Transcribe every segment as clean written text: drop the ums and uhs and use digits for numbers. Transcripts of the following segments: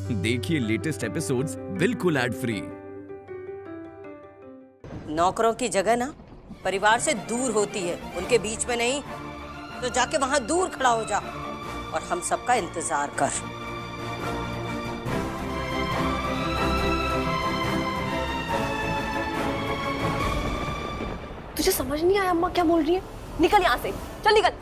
देखिए latest episodes बिल्कुल ad free. नौकरों की जगह ना परिवार से दूर होती है, उनके बीच में नहीं। तो जाके वहां दूर खड़ा हो जा और हम सबका इंतजार कर। तुझे समझ नहीं आया अम्मा क्या बोल रही है? निकल यहाँ से, चल निकल।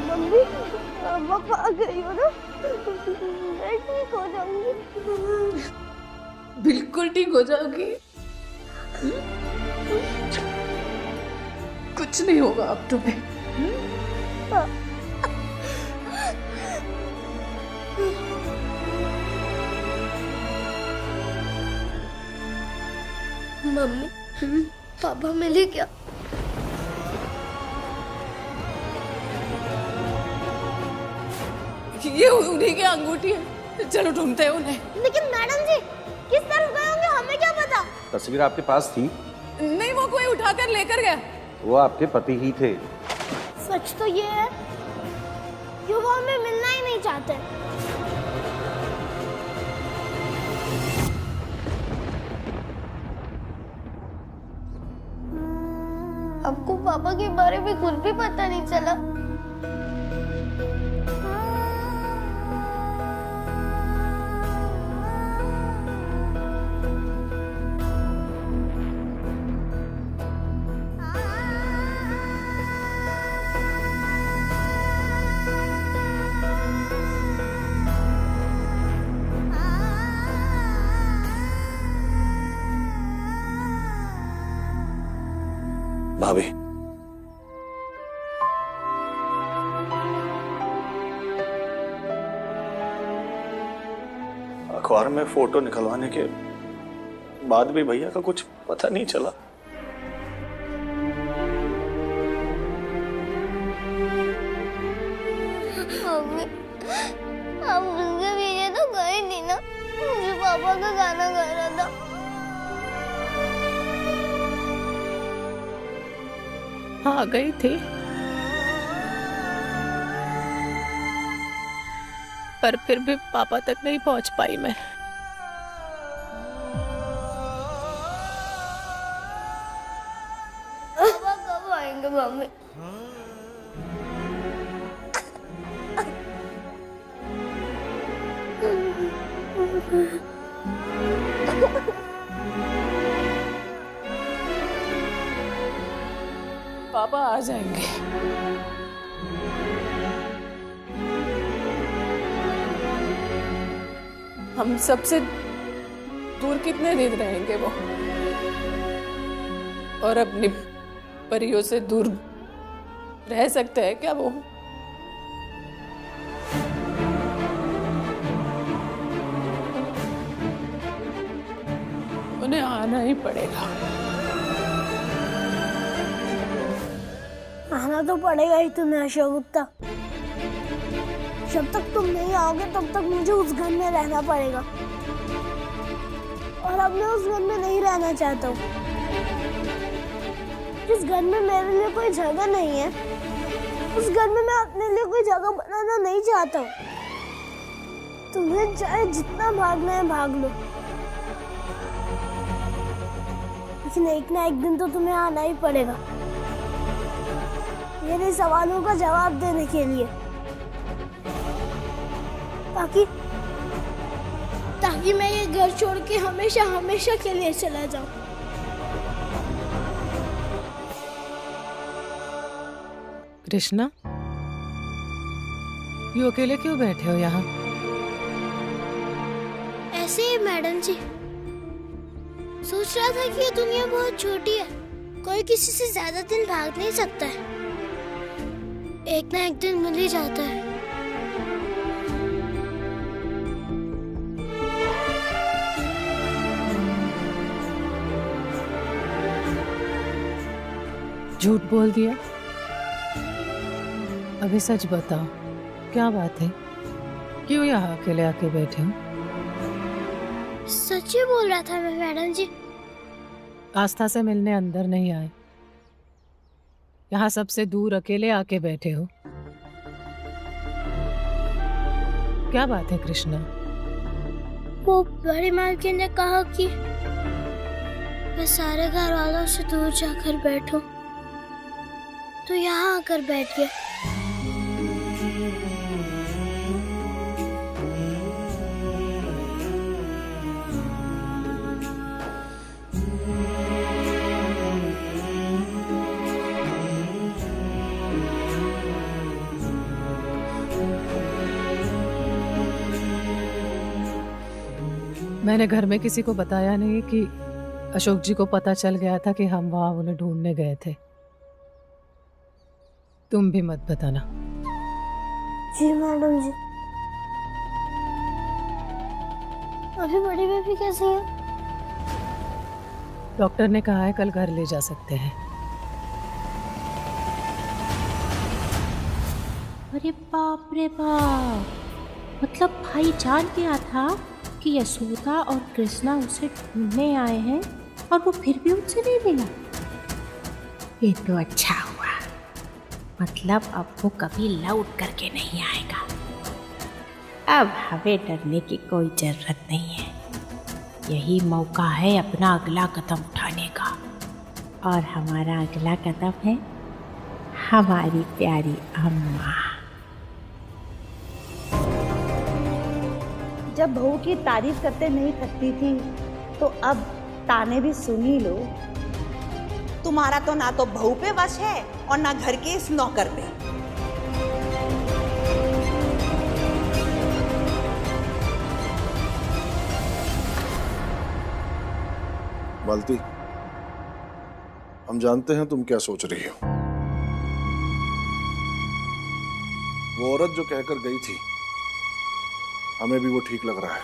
मम्मी, पापा आ गई हो ना? मैं ठीक हो जाऊंगी। बिल्कुल ठीक हो जाओगी। कुछ नहीं होगा अब तुम्हें। मम्मी, पापा मिले क्या? ये उन्हीं की अंगूठी है, चलो ढूंढते हैं उन्हें। लेकिन मैडम जी, किस तरफ गए होंगे हमें क्या पता? तस्वीर आपके पास थी? नहीं, वो कोई उठाकर लेकर गया। वो आपके पति ही थे। सच तो ये है कि वो हमें मिलना ही नहीं चाहते। आपको पापा के बारे में कुछ भी पता नहीं चला? भाभी, अखबार में फोटो निकलवाने के बाद भी भैया का कुछ पता नहीं चला। मम्मी, आप उसके पीछे तो गए नहीं ना, मुझे पापा का गाना गा रहा था। हाँ, गई थी, पर फिर भी पापा तक नहीं पहुंच पाई मैं। पापा कब आएंगे मम्मी? पापा आ जाएंगे। हम सबसे दूर कितने दिन रहेंगे वो, और अपनी परियों से दूर रह सकते हैं क्या वो? उन्हें आना ही पड़ेगा। आना तो पड़ेगा ही तुम्हें अशोक गुप्ता। जब तक तुम नहीं आओगे तब तक मुझे उस घर में रहना पड़ेगा, और अब मैं उस घर में नहीं रहना चाहता हूँ। जिस घर में मेरे लिए कोई जगह नहीं है, उस घर में मैं अपने लिए कोई जगह बनाना नहीं चाहता हूँ। तुम्हें चाहे जितना भागना है भाग लो, लेकिन एक ना एक दिन तो तुम्हें आना ही पड़ेगा मेरे सवालों का जवाब देने के लिए, ताकि मैं ये घर छोड़ के हमेशा हमेशा के लिए चला जाऊं। कृष्णा, यू अकेले क्यों बैठे हो यहाँ? ऐसे ही मैडम जी, सोच रहा था कि ये दुनिया बहुत छोटी है, कोई किसी से ज्यादा दिन भाग नहीं सकता है, एक ना एक दिन मिल ही जाता है। झूठ बोल दिया? अभी सच बताओ, क्या बात है? क्यों यहाँ अकेले आके बैठे हो? सच ही बोल रहा था मैं मैडम जी। आस्था से मिलने अंदर नहीं आए, यहाँ सबसे दूर अकेले आके बैठे हो। क्या बात है कृष्णा? वो बड़ी मालकिन ने कहा कि मैं सारे घर वालों से दूर जाकर बैठूं, तो यहाँ आकर बैठ गया। मैंने घर में किसी को बताया नहीं कि अशोक जी को पता चल गया था कि हम वहां उन्हें ढूंढने गए थे। तुम भी मत बताना। जी मैडम जी। अभी बड़ी बेबी कैसी है? डॉक्टर ने कहा है कल घर ले जा सकते हैं। अरे बाप रे बाप, मतलब भाई जान गया था कि यशोदा और कृष्णा उसे ढूंढने आए हैं और वो फिर भी उनसे नहीं मिला। ये तो अच्छा हुआ, मतलब अब वो कभी लौट करके नहीं आएगा। अब हमें डरने की कोई जरूरत नहीं है। यही मौका है अपना अगला कदम उठाने का, और हमारा अगला कदम है हमारी प्यारी अम्मा। जब बहू की तारीफ करते नहीं थकती थी, तो अब ताने भी सुन ही लो। तुम्हारा तो ना तो बहू पे वश है और ना घर के इस नौकर पे। मालती, हम जानते हैं तुम क्या सोच रही हो। वो औरत जो कहकर गई थी, हमें भी वो ठीक लग रहा है,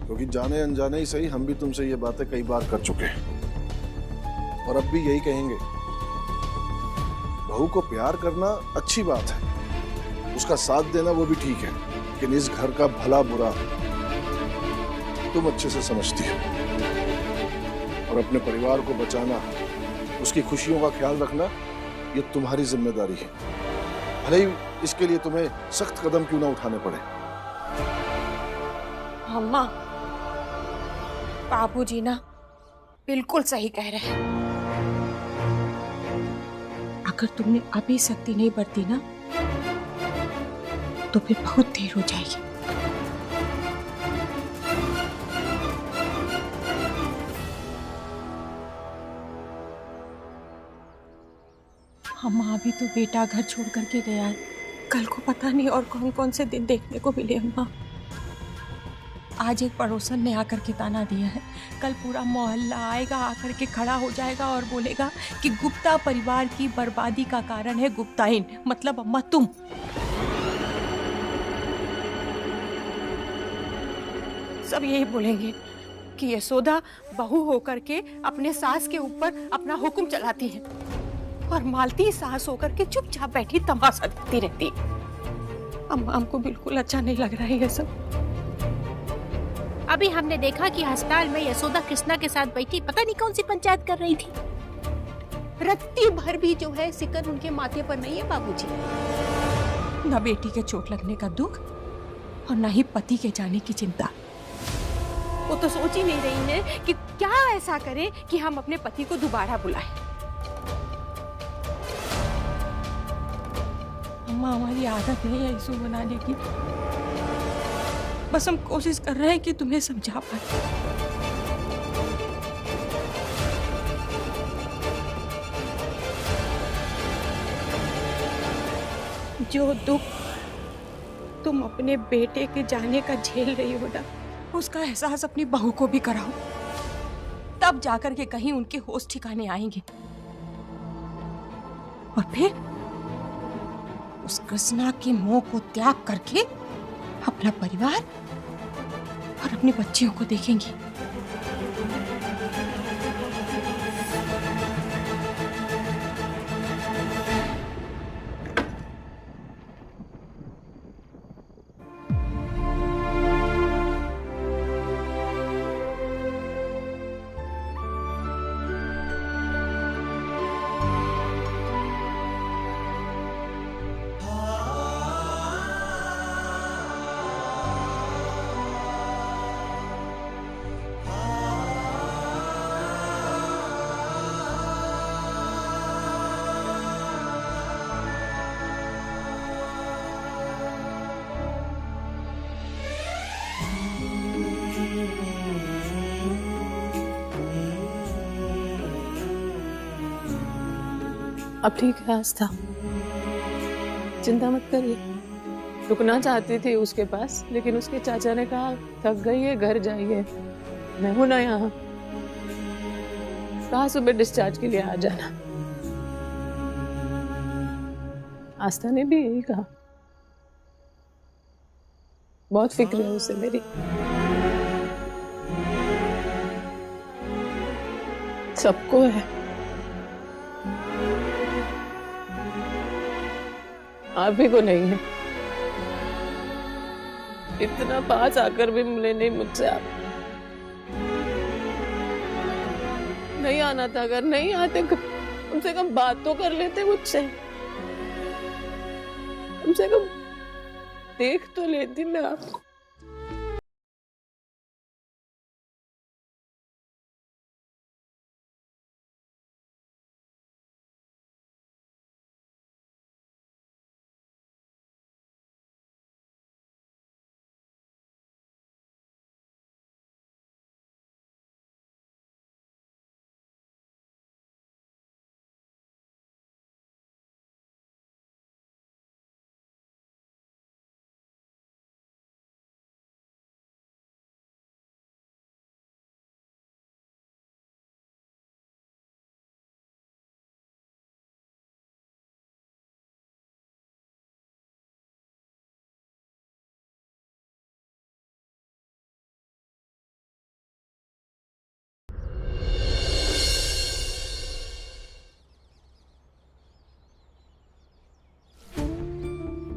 क्योंकि जाने अनजाने ही सही हम भी तुमसे ये बातें कई बार कर चुके हैं और अब भी यही कहेंगे। बहू को प्यार करना अच्छी बात है, उसका साथ देना वो भी ठीक है, लेकिन इस घर का भला बुरा तुम अच्छे से समझती हो, और अपने परिवार को बचाना, उसकी खुशियों का ख्याल रखना, ये तुम्हारी जिम्मेदारी है, भले ही इसके लिए तुम्हें सख्त कदम क्यों ना उठाने पड़े। अम्मा, बाबूजी ना बिल्कुल सही कह रहे हैं। अगर तुमने अभी सख्ती नहीं बरती ना, तो फिर बहुत देर हो जाएगी। अम्मा, अभी तो बेटा घर छोड़ करके गया है, कल को पता नहीं और कौन कौन से दिन देखने को मिले। अम्मा, आज एक पड़ोसन ने आकर के ताना दिया है, कल पूरा मोहल्ला आएगा, आकर के खड़ा हो जाएगा और बोलेगा कि गुप्ता परिवार की बर्बादी का कारण है गुप्ताइन, मतलब अम्मा तुम। सब यही बोलेंगे कि यशोदा बहू होकर के अपने सास के ऊपर अपना हुक्म चलाती है और मालती सास होकर के चुपचाप बैठी तमाशा देखती रहती है। अम्मा, हमको बिल्कुल अच्छा नहीं लग रहा है ये सब। अभी हमने देखा कि अस्पताल में यशोदा कृष्णा के साथ बैठी पता नहीं कौन सी पंचायत कर रही थी। रत्ती भर भी जो है सिकन उनके माथे पर नहीं है बाबूजी। न बेटी के चोट लगने का दुख और न ही पति के जाने की चिंता। वो तो सोच ही नहीं रही है कि क्या ऐसा करें कि हम अपने पति को दोबारा बुलाएं। अम्मा, हमारी आदत नहीं है इशू बनाने की, बस हम कोशिश कर रहे हैं कि तुम्हें समझा पाए। जो दुख तुम अपने बेटे के जाने का झेल रही हो ना, उसका एहसास अपनी बहू को भी कराओ, तब जाकर के कहीं उनके होश ठिकाने आएंगे। और फिर उस कृष्णा के मोह को त्याग करके अपना परिवार और अपनी बच्चियों को देखेंगी। अब ठीक है आस्था, चिंता मत करिए। रुकना चाहती थी उसके पास, लेकिन उसके चाचा ने कहा थक गई है, घर जाइए, मैं हूं ना यहाँ। कहा सुबह डिस्चार्ज के लिए आ जाना। आस्था ने भी यही कहा। बहुत फिक्र है उसे मेरी। सबको है, आप ही को नहीं है। इतना पास आकर भी मिले नहीं मुझसे आप। नहीं आना था, अगर नहीं आते कम से कम बात तो कर लेते मुझसे, कम से कम देख तो लेती मैं आपको।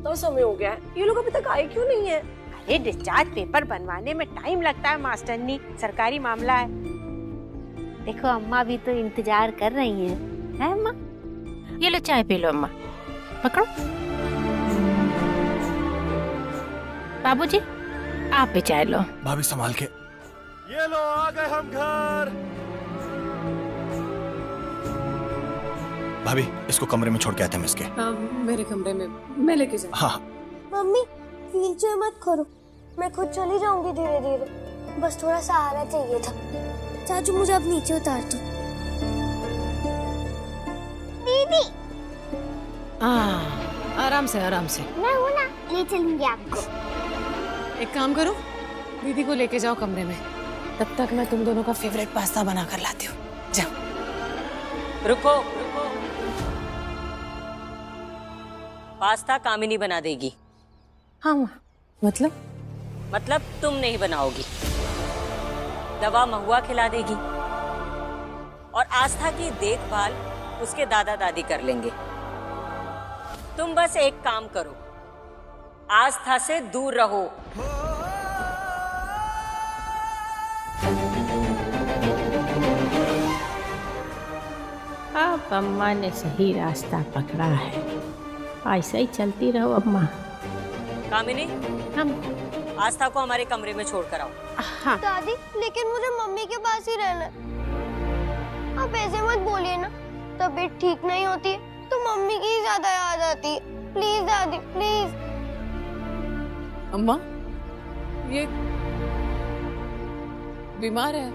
तो समय हो गया है, ये लोग अभी तक आए क्यों नहीं है? अरे डिस्चार्ज पेपर बनवाने में टाइम लगता है मास्टरनी, सरकारी मामला है। देखो अम्मा भी तो इंतजार कर रही हैं, है अम्मा? ये लो चाय पी लो अम्मा, पकड़ो। बाबूजी आप भी चाय लो। भाभी संभाल के। ये लो आ गए हम घर। भाभी इसको कमरे में छोड़ के आते हैं मिसके। मेरे कमरे में मैं लेके जाऊँ। हाँ मम्मी व्हीलचेयर मत करो, मैं खुद चली जाऊंगी धीरे धीरे, बस थोड़ा सहारा चाहिए था। चाचू मुझे अब नीचे उतार दो। दीदी आराम से आराम से। मैं हूँ ना, ले चलूंगी आपको। एक काम करो, दीदी को लेके जाओ कमरे में, तब तक मैं तुम दोनों का फेवरेट पास्ता बना कर लाती हूँ। जाओ। रुको, पास्ता कामिनी बना देगी। हाँ मतलब तुम नहीं बनाओगी। दवा महुआ खिला देगी और आस्था की देखभाल उसके दादा दादी कर लेंगे। तुम बस एक काम करो, आस्था से दूर रहो। अब अम्मा ने सही रास्ता पकड़ा है, ऐसा ही चलती रहो अम्मा। कामिनी, हम आस्था को हमारे कमरे में छोड़ कर आओ। हाँ दादी लेकिन मुझे मम्मी के पास ही रहना है। आप ऐसे मत बोलिए ना, तबीयत ठीक नहीं होती है तो मम्मी की ही ज्यादा याद आती है। प्लीज दादी प्लीज। अम्मा ये बीमार है,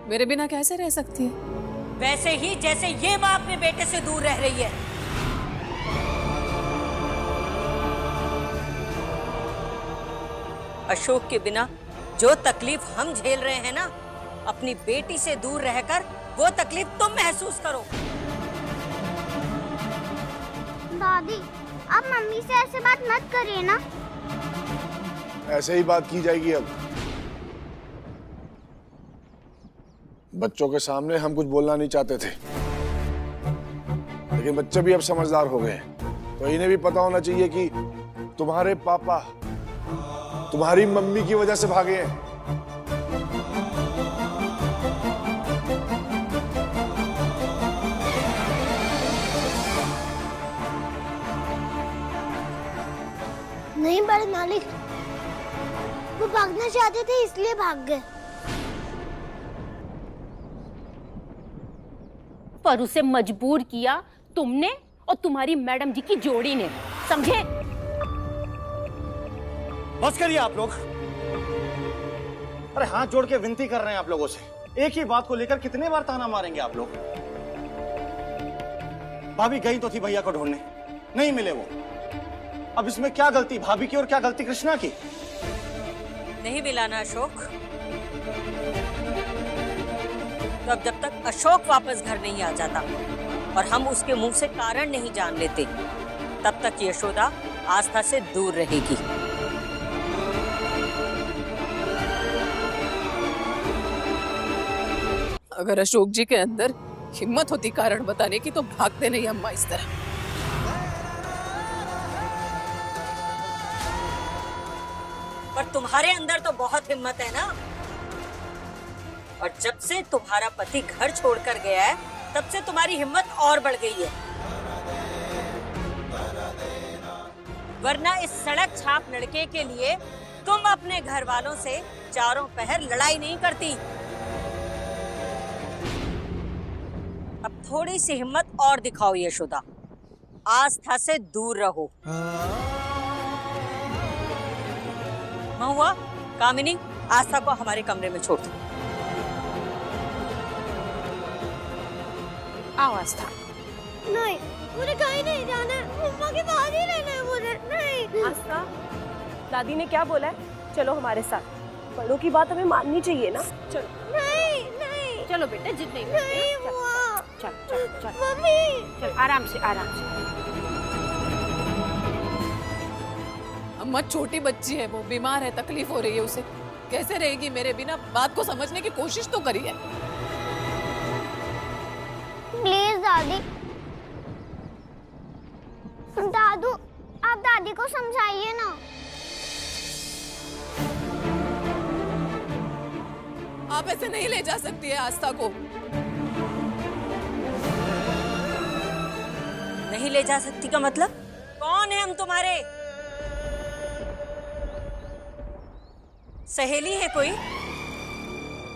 मेरे बिना कैसे रह सकती है? वैसे ही जैसे ये माँ अपने बेटे से दूर रह रही है। अशोक के बिना जो तकलीफ हम झेल रहे हैं ना, अपनी बेटी से दूर रहकर वो तकलीफ तुम महसूस करो। दादी आप मम्मी से ऐसे बात मत करिए ना। ऐसे ही बात की जाएगी अब। बच्चों के सामने हम कुछ बोलना नहीं चाहते थे, लेकिन बच्चे भी अब समझदार हो गए हैं, तो इन्हें भी पता होना चाहिए कि तुम्हारे पापा तुम्हारी मम्मी की वजह से भागे हैं। नहीं बड़े मालिक, वो भागना चाहते थे इसलिए भाग गए। पर उसे मजबूर किया तुमने और तुम्हारी मैडम जी की जोड़ी ने, समझे? बस करिए आप लोग। अरे हाथ जोड़ के विनती कर रहे हैं आप लोगों से। एक ही बात को लेकर कितने बार ताना मारेंगे आप लोग? भाभी गई तो थी भैया को ढूंढने, नहीं मिले वो। अब इसमें क्या गलती भाभी की और क्या गलती कृष्णा की? नहीं मिला ना अशोक, तो अब जब तक अशोक वापस घर नहीं आ जाता और हम उसके मुंह से कारण नहीं जान लेते, तब तक यशोदा आस्था से दूर रहेगी। अगर अशोक जी के अंदर हिम्मत होती कारण बताने की तो भागते नहीं अम्मा इस तरह। पर तुम्हारे अंदर तो बहुत हिम्मत है ना, और जब से तुम्हारा पति घर छोड़कर गया है तब से तुम्हारी हिम्मत और बढ़ गई है। वरना इस सड़क छाप लड़के के लिए तुम अपने घर वालों से चारों पहर लड़ाई नहीं करती। अब थोड़ी सी हिम्मत और दिखाओ यशोदा, आस्था से दूर रहो। महुआ, कामिनी, आस्था को हमारे कमरे में छोड़ दो। आओ आस्था। नहीं, मुझे कहीं नहीं जाना है, मम्मा के पास ही रहना है मुझे। नहीं आस्था, दादी ने क्या बोला है? चलो हमारे साथ, बड़ों की बात हमें माननी चाहिए ना। चलो। नहीं नहीं, चलो बेटा, जिद नहीं नहीं बुआ। चल चल चल मम्मी, चल, आराम से आराम से। अम्मा छोटी बच्ची है, वो बीमार है, तकलीफ हो रही है उसे, कैसे रहेगी मेरे बिना? बात को समझने की कोशिश तो करिए। प्लीज दादी। दादू, आप दादी को समझाइए ना। आप ऐसे नहीं ले जा सकती है आस्था को। नहीं ले जा सकती का मतलब? कौन है हम तुम्हारे? सहेली है कोई?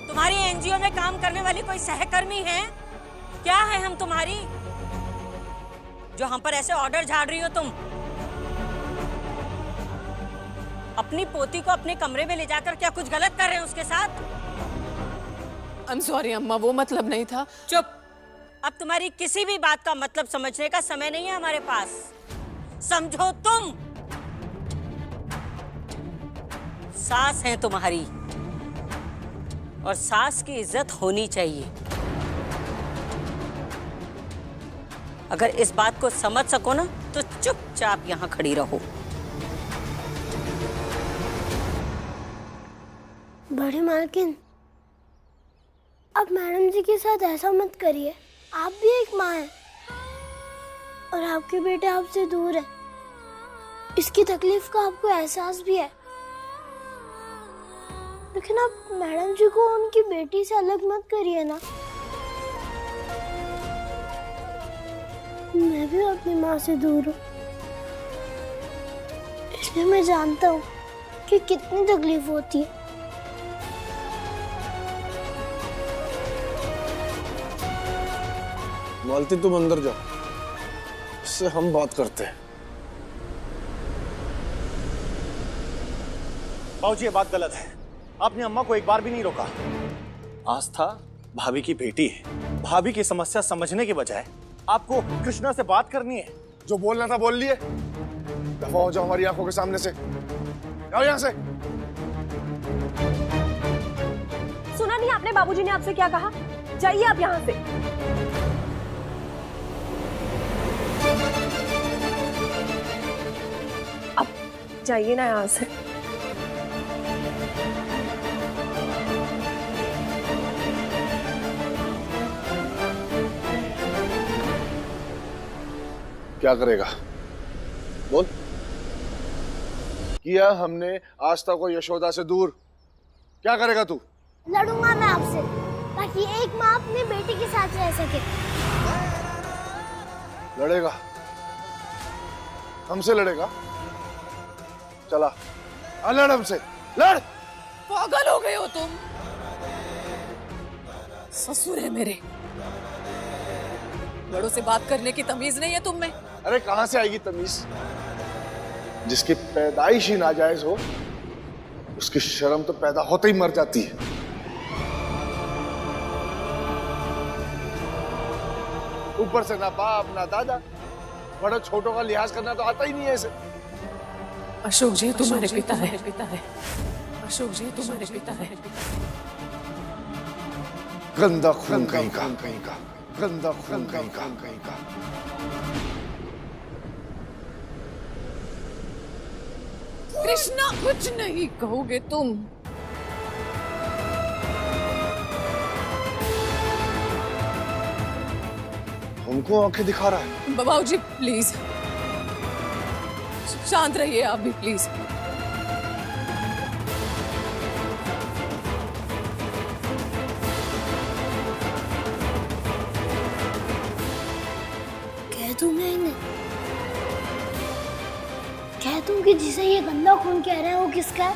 तुम्हारी एनजीओ में काम करने वाली कोई सहकर्मी है? क्या है हम तुम्हारी, जो हम पर ऐसे ऑर्डर झाड़ रही हो तुम? अपनी पोती को अपने कमरे में ले जाकर क्या कुछ गलत कर रहे हैं उसके साथ? I'm sorry अम्मा, वो मतलब नहीं था। चुप। अब तुम्हारी किसी भी बात का मतलब समझने का समय नहीं है हमारे पास। समझो, तुम सास है तुम्हारी, और सास की इज्जत होनी चाहिए। अगर इस बात को समझ सको ना तो चुपचाप यहाँ खड़ी रहो। बड़ी मालकिन, अब मैडम जी के साथ ऐसा मत करिए। आप भी एक माँ हैं और आपके बेटे आपसे दूर है। इसकी तकलीफ का आपको एहसास भी है, लेकिन आप मैडम जी को उनकी बेटी से अलग मत करिए ना। मैं भी अपनी माँ से दूर हूँ, इसलिए मैं जानता हूँ कि कितनी तकलीफ होती है। मालती, तुम अंदर जाओ, इससे हम बात करते हैं। बाबूजी, ये बात गलत है। आपने अम्मा को एक बार भी नहीं रोका। आस्था भाभी की बेटी है। भाभी की समस्या समझने के बजाय आपको कृष्णा से बात करनी है। जो बोलना था बोल लिए, दफा हो जाओ हमारी आंखों के सामने से। जाओ यहाँ से। सुना नहीं आपने बाबूजी ने आपसे क्या कहा? जाइए आप यहाँ से। अब जाइए ना यहाँ से। क्या करेगा बोल? किया हमने आस्था को यशोदा से दूर, क्या करेगा तू? लड़ूंगा मैं आपसे, ताकि एक माँ अपने बेटी के साथ रह सके। लड़ेगा? हमसे लड़ेगा? चला लड़ हमसे, लड़। पागल हो गए हो तुम? ससुर है मेरे, बड़ों से बात करने की तमीज नहीं है तुम में? अरे कहां से आएगी तमीज? जिसकी पैदाइश ही नाजायज हो, उसकी शर्म तो पैदा होते ही मर जाती है। ऊपर से ना बाप ना दादा, बड़े छोटों का लिहाज करना तो आता ही नहीं है इसे। अशोक जी तुम्हारे पिता है, अशोक जी तुम्हारे पिता है। गंदा खून कहीं का, गंदा खून कहीं का। कृष्णा कुछ नहीं कहोगे तुम। हमको आंखें दिखा रहा है। बाबू जी प्लीज शांत रहिए आप भी प्लीज। कह दूं मैं इन्हें, कह दूं कि जिसे ये गंदा खून कह रहा है वो किसका है?